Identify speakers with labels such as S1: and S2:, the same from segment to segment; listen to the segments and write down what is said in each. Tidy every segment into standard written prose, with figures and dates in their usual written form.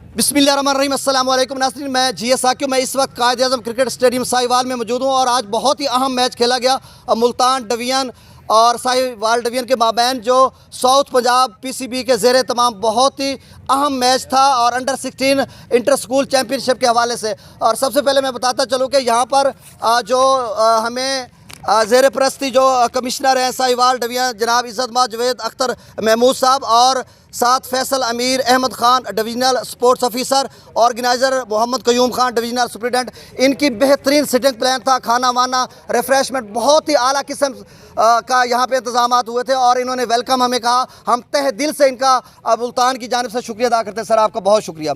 S1: बिस्मिल्लाहिर्रहमानिर्रहीम, अस्सलाम वालेकुम नाज़रीन। मैं GS साकिब। मैं इस वक्त कायद-ए-आज़म क्रिकेट स्टेडियम साहिवाल में मौजूद हूँ और आज बहुत ही अहम मैच खेला गया मुल्तान डिवीज़न और साहिवाल डिवीज़न के माबैन, जो साउथ पंजाब PCB के ज़ेरे तमाम बहुत ही अहम मैच था और अंडर 16 इंटर स्कूल चैम्पियनशिप के हवाले से। और सबसे पहले मैं बताता चलूँ कि यहाँ पर जो हमें ज़ेर प्रस्ती जो कमिश्नर हैं साहिवाल डिवीज़न जनाब इज़्ज़त मां जवेद अख्तर महमूद साहब और साथ Faisal Amir Ahmed Khan divisional sports officer, organiser Mohammad Qayyum Khan divisional superintendent, इनकी बेहतरीन सिटिंग प्लान था। खाना वाना रिफ़्रेशमेंट बहुत ही आला किस्म का यहाँ पे इंतज़ाम हुए थे और इन्होंने वेलकम हमें कहा। हम तहे दिल से इनका मुल्तान की जानिब से शुक्रिया अदा करते हैं। सर, आपका बहुत शुक्रिया।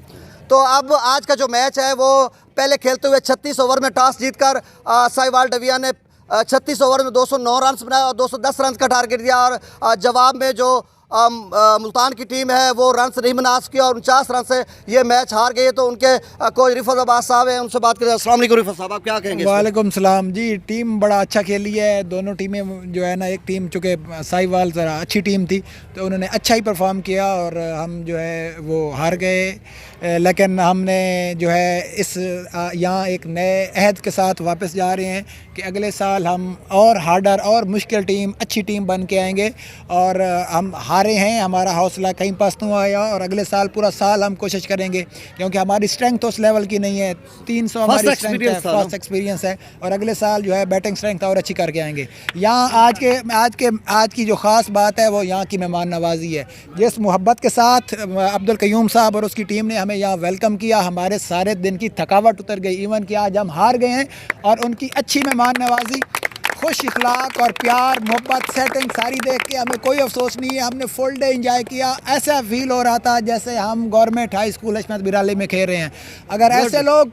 S1: तो अब आज का जो मैच है वो पहले खेलते हुए 36 ओवर में टॉस जीत कर साहिवाल डिवीज़न ने 36 ओवर में 209 रन बनाए और 210 रन का टारगेट दिया। और जवाब में जो मुल्तान की टीम है वो रन नहीं बना सकी और 49 रन से ये मैच हार गई। तो उनके कोच रिफत अब्बास साहब हैं, उनसे बात करें। अस्सलाम वालेकुम रिफत साहब, आप क्या कहेंगे?
S2: वालेकुम सलाम जी। टीम बड़ा अच्छा खेली है। दोनों टीमें जो है ना, एक टीम चूँकि साहिवाल ज़रा अच्छी टीम थी तो उन्होंने अच्छा ही परफॉर्म किया और हम जो है वो हार गए। लेकिन हमने जो है इस यहाँ एक नए अहद के साथ वापस जा रहे हैं कि अगले साल हम और हार्डर और मुश्किल टीम, अच्छी टीम बन के आएंगे। और हम हारे हैं, हमारा हौसला कहीं पस्त हुआ आया और अगले साल पूरा साल हम कोशिश करेंगे, क्योंकि हमारी स्ट्रेंथ उस लेवल की नहीं है। 300 हमारी स्ट्रेंथ है, फर्स्ट एक्सपीरियंस है और अगले साल जो है बैटिंग स्ट्रेंथ और अच्छी करके आएंगे। यहाँ आज की जो ख़ास बात है वो यहाँ की मेहमान नवाजी है। जिस मोहब्बत के साथ अब्दुल क़यूम साहब और उसकी टीम ने हमें यहाँ वेलकम किया, हमारे सारे दिन की थकावट उतर गई। इवन कि आज हम हार गए हैं और उनकी अच्छी मेहमान नवाजी, खुश इखलाक और प्यार मोहब्बत सेटिंग सारी देख के हमें कोई अफसोस नहीं है। हमने फुल डे इंजॉय किया। ऐसा फील हो रहा था जैसे हम गवर्नमेंट हाई स्कूल अहमद बिराली में खेल रहे हैं। अगर ऐसे लोग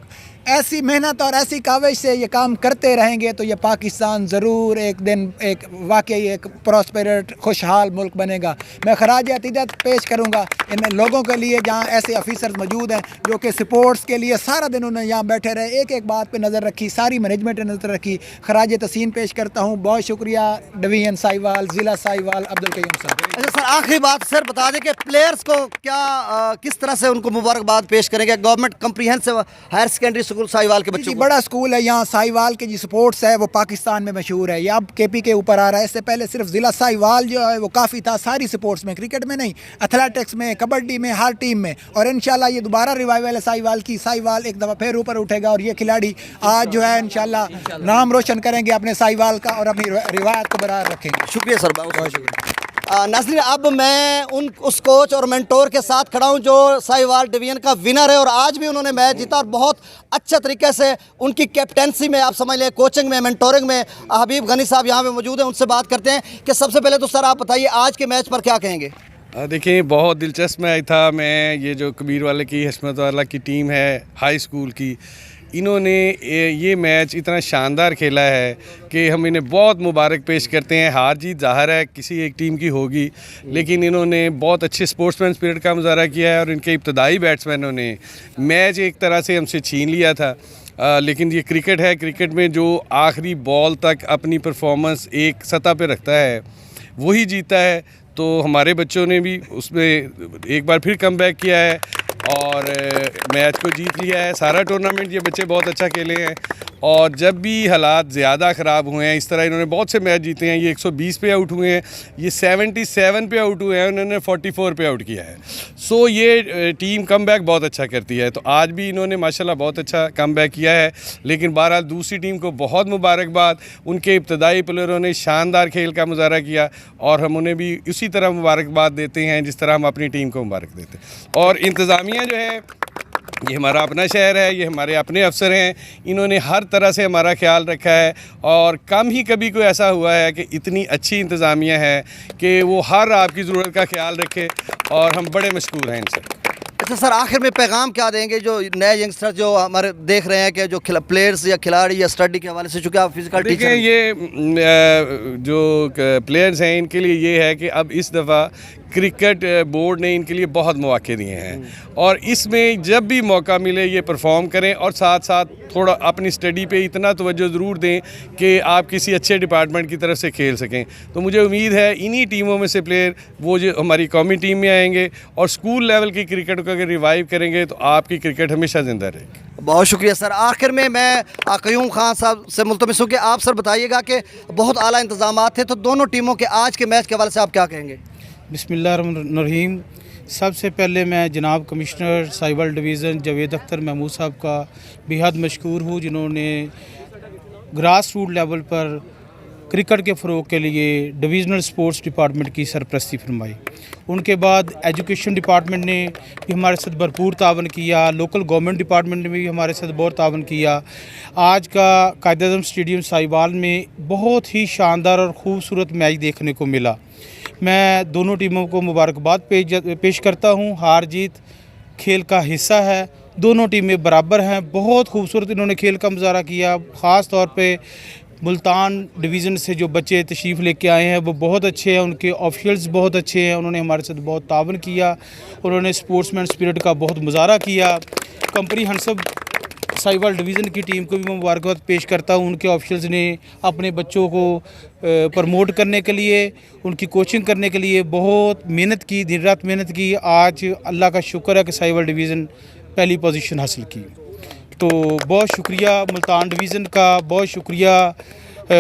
S2: ऐसी मेहनत और ऐसी काविश से ये काम करते रहेंगे तो ये पाकिस्तान ज़रूर एक दिन एक वाकई एक प्रॉस्पेरेट खुशहाल मुल्क बनेगा। मैं खराज अक़ीदत पेश करूँगा इन लोगों के लिए जहाँ ऐसे ऑफिसर्स मौजूद हैं जो कि स्पोर्ट्स के लिए सारा दिन उन्हें यहाँ बैठे रहे, एक एक बात पे नज़र रखी, सारी मैनेजमेंट ने नज़र रखी। खराज तहसीन पेश करता हूँ। बहुत शुक्रिया डिवीज़न साहिवाल, ज़िला साहिवाल, अब्दुल क़यूम साहब।
S1: अच्छा सर, आखिरी बात सर बता दें कि प्लेयर्स को क्या किस तरह से उनको मुबारकबाद पेश करेंगे government comprehensive higher secondary school Sahiwal के बच्चों को?
S2: बड़ा स्कूल है यहाँ साहिवाल के, जी स्पोर्ट्स है वो पाकिस्तान में मशहूर है। ये अब KP के ऊपर आ रहा है। इससे पहले सिर्फ ज़िला साहिवाल जो है वो काफ़ी था सारी स्पोर्ट्स में, क्रिकेट में नहीं, एथलेटिक्स में, कबड्डी में, हर टीम में। और इंशाल्लाह ये दोबारा रिवाइवल है साहिवाल की। साहिवाल एक दफ़ा फिर ऊपर उठेगा और ये खिलाड़ी आज जो है इंशाल्लाह नाम रोशन करेंगे अपने साहिवाल का और अपनी रिवायत को बरकरार रखेंगे।
S1: शुक्रिया सर, बहुत शुक्रिया। नाज़रीन, अब मैं उस कोच और मेंटोर के साथ खड़ा हूं जो साहिवाल डिवीज़न का विनर है और आज भी उन्होंने मैच जीता और बहुत अच्छे तरीके से उनकी कैप्टेंसी में, आप समझ लें कोचिंग में, मेंटोरिंग में हबीब गनी साहब यहाँ पे मौजूद हैं। उनसे बात करते हैं कि सबसे पहले तो सर आप बताइए आज के मैच पर क्या कहेंगे?
S3: देखिए, बहुत दिलचस्प मैच था। मैं ये जो कबीर वाले की, हशमत वाला की टीम है हाई स्कूल की, इन्होंने ये मैच इतना शानदार खेला है कि हम इन्हें बहुत मुबारक पेश करते हैं। हार जीत ज़ाहिर है किसी एक टीम की होगी, लेकिन इन्होंने बहुत अच्छे स्पोर्ट्समैन स्पिरिट का मुजाहरा किया है और इनके इब्तदाई बैट्समैनों ने मैच एक तरह से हमसे छीन लिया था। लेकिन ये क्रिकेट है, क्रिकेट में जो आखिरी बॉल तक अपनी परफॉर्मेंस एक सतह पे रखता है वही जीता है। तो हमारे बच्चों ने भी उसमें एक बार फिर कमबैक किया है और मैच को जीत लिया है। सारा टूर्नामेंट ये बच्चे बहुत अच्छा खेले हैं और जब भी हालात ज़्यादा ख़राब हुए हैं, इस तरह इन्होंने बहुत से मैच जीते हैं। ये 120 पे आउट हुए हैं, ये 77 पे आउट हुए हैं, उन्होंने 44 पे आउट किया है। सो ये टीम कमबैक बहुत अच्छा करती है। तो आज भी इन्होंने माशाल्लाह बहुत अच्छा कमबैक किया है। लेकिन बहरहाल दूसरी टीम को बहुत मुबारकबाद, उनके इब्तदाई प्लेयरों ने शानदार खेल का मुजाहरा किया और हम उन्हें भी उसी तरह मुबारकबाद देते हैं जिस तरह हम अपनी टीम को मुबारक देते हैं। और इंतज़ामिया जो है, ये हमारा अपना शहर है, ये हमारे अपने अफसर हैं, इन्होंने हर तरह से हमारा ख्याल रखा है और कम ही कभी कोई ऐसा हुआ है कि इतनी अच्छी इंतज़ामिया है कि वो हर आपकी ज़रूरत का ख्याल रखे और हम बड़े मशकूर हैं इनसे।
S1: अच्छा सर, आखिर में पैगाम क्या देंगे जो नए यंगस्टर जो हमारे देख रहे हैं कि जो प्लेयर्स या खिलाड़ी या स्टडी के हवाले से, चूँकि आप फिजिकल टीचर हैं?
S3: ये जो प्लेयर्स हैं इनके लिए ये है कि अब इस दफ़ा क्रिकेट बोर्ड ने इनके लिए बहुत मौके दिए हैं और इसमें जब भी मौका मिले ये परफॉर्म करें और साथ साथ थोड़ा अपनी स्टडी पे इतना तवज्जो ज़रूर दें कि आप किसी अच्छे डिपार्टमेंट की तरफ से खेल सकें। तो मुझे उम्मीद है इन्हीं टीमों में से प्लेयर वो जो हमारी कौमी टीम में आएंगे और स्कूल लेवल की क्रिकेट को अगर रिवाइव करेंगे तो आपकी क्रिकेट हमेशा ज़िंदा रहेगी।
S1: बहुत शुक्रिया सर। आखिर में मैं क़यूम खान साहब से मुल्तमिस हूँ कि आप सर बताइएगा कि बहुत आला इंतजाम थे, तो दोनों टीमों के आज के मैच के हवाले से आप क्या कहेंगे?
S4: बिस्मिल्लाहिर्रहमानिर्रहीम। सबसे पहले मैं जनाब कमिश्नर साहिवाल डिवीज़न जावेद अख्तर महमूद साहब का बेहद मशकूर हूँ, जिन्होंने ग्रास रूट लेवल पर क्रिकेट के फ़रोग़ के लिए डिवीज़नल स्पोर्ट्स डिपार्टमेंट की सरपरस्ती फरमाई। उनके बाद एजुकेशन डिपार्टमेंट ने भी हमारे साथ भरपूर तावन किया, लोकल गवर्नमेंट डिपार्टमेंट ने भी हमारे साथ बहुत तावन किया। आज का कायद-ए-आज़म स्टेडियम साहिवाल में बहुत ही शानदार और ख़ूबसूरत मैच देखने को मिला। मैं दोनों टीमों को मुबारकबाद पेश करता हूँ। हार जीत खेल का हिस्सा है, दोनों टीमें बराबर हैं। बहुत खूबसूरत इन्होंने खेल का मुजाहरा किया। ख़ास तौर पे मुल्तान डिवीज़न से जो बच्चे तशरीफ़ लेके आए हैं वो बहुत अच्छे हैं, उनके ऑफिशियल्स बहुत अच्छे हैं, उन्होंने हमारे साथ बहुत तावन किया, उन्होंने स्पोर्ट्समैन स्पिरिट का बहुत मुजाहरा किया। कंपनी हंसब साहिवाल डिवीज़न की टीम को भी मैं मुबारकबाद पेश करता हूँ। उनके ऑफिशियल्स ने अपने बच्चों को प्रमोट करने के लिए, उनकी कोचिंग करने के लिए बहुत मेहनत की, दिन रात मेहनत की। आज अल्लाह का शुक्र है कि साहिवाल डिवीज़न पहली पोजीशन हासिल की। तो बहुत शुक्रिया मुल्तान डिवीज़न का, बहुत शुक्रिया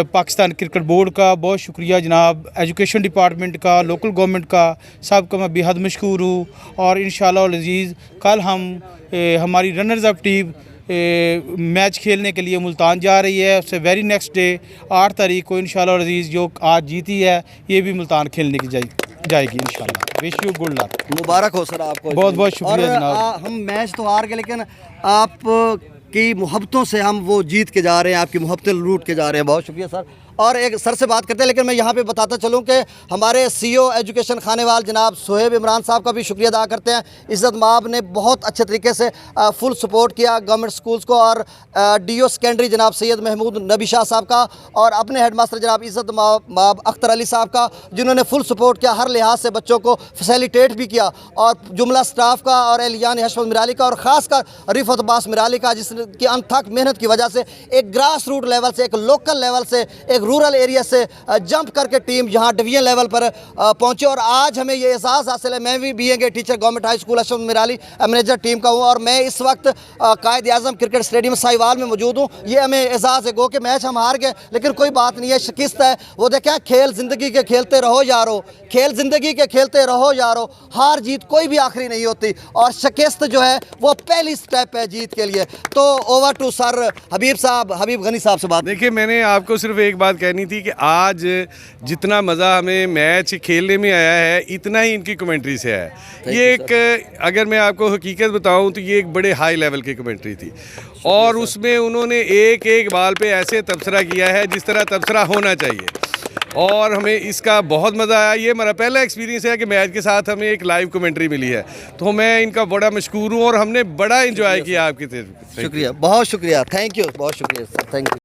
S4: पाकिस्तान क्रिकेट बोर्ड का, बहुत शुक्रिया जनाब एजुकेशन डिपार्टमेंट का, लोकल गवर्नमेंट का, सब का मैं बेहद मशकूर हूँ। और इंशाअल्लाह अज़ीज़ कल हम हमारी रनर्स अप टीम मैच खेलने के लिए मुल्तान जा रही है। उससे वेरी नेक्स्ट डे 8 तारीख को इंशाअल्लाह अज़ीज़ जो आज जीती है ये भी मुल्तान खेलने की जाएगी इंशाअल्लाह। Wish you good luck.
S1: मुबारक हो सर आपको।
S4: बहुत बहुत शुक्रिया जनाब।
S1: हम मैच तो हार गए, लेकिन आप की मोहब्बतों से हम वो जीत के जा रहे हैं, आपकी मोहब्बतें लूट के जा रहे हैं। बहुत शुक्रिया सर। और एक सर से बात करते हैं, लेकिन मैं यहाँ पे बताता चलूँ कि हमारे CEO एजुकेशन खानेवाल जनाब सोहेब इमरान साहब का भी शुक्रिया अदा करते हैं। इज़्ज़त माब ने बहुत अच्छे तरीके से फुल सपोर्ट किया गवर्नमेंट स्कूल्स को, और DO सेकेंडरी जनाब सैयद महमूद नबी शाह साहब का, और अपने हेडमास्टर जनाब इज़्ज़त माब अख्तर अली साहब का, जिन्होंने फुल सपोर्ट किया, हर लिहाज से बच्चों को फैसिलिटेट भी किया, और जुमला स्टाफ का और एलियान हशमत मिराली का, और ख़ासकर रिफत अब्बास मिराली का, जिसकी अनथक मेहनत की वजह से एक ग्रास रूट लेवल से, एक लोकल लेवल से, एक रूरल एरिया से जंप करके टीम यहाँ डिवीजन लेवल पर पहुंची। और आज हमें ये एहसास हासिल है। मैं भी BA teacher government high school Hashmat Mirali manager team का हूँ, और मैं इस वक्त कायद-ए-आज़म क्रिकेट स्टेडियम साहिवाल में मौजूद हूँ। ये हमें एहसास है गो कि मैच हम हार गए, लेकिन कोई बात नहीं है, शिकस्त है। वो देखें, खेल ज़िंदगी के खेलते रहो यारो, खेल ज़िंदगी के खेलते रहो यारो, हार जीत कोई भी आखिरी नहीं होती, और शिकस्त जो है वो पहली स्टेप है जीत के लिए। तो ओवर टू सर हबीब गनी साहब से बात।
S3: देखिए, मैंने आपको सिर्फ एक बात कहनी थी कि आज जितना मज़ा हमें मैच खेलने में आया है इतना ही इनकी कमेंट्री से है। ये एक, अगर मैं आपको हकीकत बताऊं तो ये एक बड़े हाई लेवल की कमेंट्री थी, और उसमें उन्होंने एक एक बाल पे ऐसे तबसरा किया है जिस तरह तबसरा होना चाहिए, और हमें इसका बहुत मज़ा आया। ये हमारा पहला एक्सपीरियंस है कि मैच के साथ हमें एक लाइव कमेंट्री मिली है, तो मैं इनका बड़ा मशकूर हूँ और हमने बड़ा इंजॉय किया आपकी तरफ।
S1: शुक्रिया, बहुत शुक्रिया, थैंक यू, बहुत शुक्रिया सर, थैंक यू।